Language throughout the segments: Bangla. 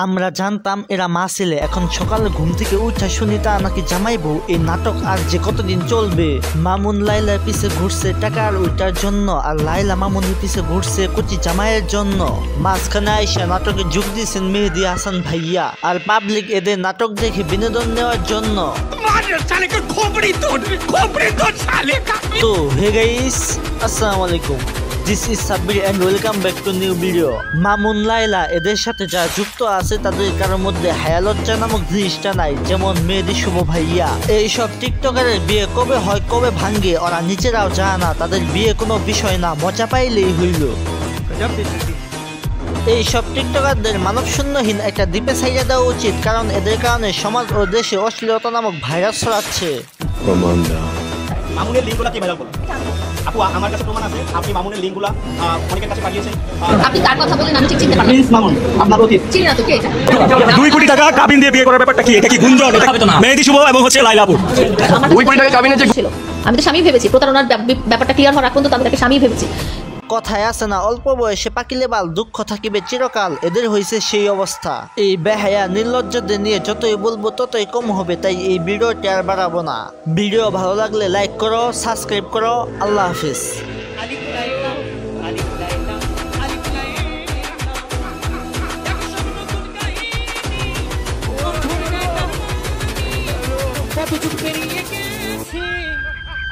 আমরা জানতাম এরা মা ছেলে, এখন সকালে ঘুম থেকে উঠা শুনি তা নাকি জামাই বউ। এই নাটক আর যে কতদিন চলবে। মামুন লাইলার পিছে ঘুরছে টাকার ওইটার জন্য, আর লাইলা মামুনের পিছে ঘুরছে কচি জামাইয়ের জন্য। মাঝখানে আইসা নাটকে যোগ দিয়েছেন মেহেদী হাসান ভাইয়া, আর পাবলিক এদের নাটক দেখে বিনোদন নেওয়ার জন্য। তো হে গাইস, আসসালামু আলাইকুম, this is Sabbir and welcome back to new video. Mamun Laila এদের সাথে যারা যুক্ত আছে তাদের কারোর মধ্যে হায়া লজ্জা নামক জিনিসটা নাই, যেমন মেহেদী শুভ ভাইয়া। এইসব টিকটকারের বিয়ে কবে হয় কবে ভাঙ্গে ওরা নিজেরাও জানে না, তাদের বিয়ে কোনো বিষয় না, মজা পাইলেই হইল। এইসব টিকটকারদের মানব শূন্যহীন একটা দ্বীপে ছাইড়া দেওয়া উচিত, কারণ এদের কারণে সমাজ ও দেশে অশ্লীলতা নামক ভাইরাস ছড়াচ্ছে। মামুনের লিংকগুলো কি ভাইরাল করুন আপু, আমার কাছে প্রমাণ আছে আপনি মামুনের লিংকগুলো অনেকের কাছে পাঠিয়েছেন। আপনি কার কথা বলেন আমি ঠিক চিনতে পারলাম। প্লিজ মামুন, আপনার অতীত চিনি না তো কে এটা? 2 কোটি টাকা কাবিন দিয়ে বিয়ে করার ব্যাপারটা কি? এটা কি গুঞ্জন? মেহেদী শুভ এবং হচ্ছে লাইলা আপু 2 কোটি টাকা কাবিনে যে ছিল, আমি তো স্বামী ভেবেছি। প্রতারণার ব্যাপারটা ক্লিয়ার হওয়ার আগ পর্যন্ত আমি তাকে স্বামী ভেবেছি। কথায় আছে না, অল্প বয়সে পাকিলে বাল দুঃখ থাকিবে চিরকাল। এদের হয়েছে সেই অবস্থা। এই বেহায়া নির্লজ্জদের নিয়ে যতই বলবো ততই কম হবে, তাই এই ভিডিওটি আর বাড়াবো না। ভিডিও ভালো লাগলে লাইক করো, সাবস্ক্রাইব করো। আল্লাহ হাফিজ।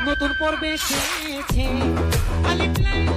নতুন পর্বে এসেছে আলিফ লাইলা।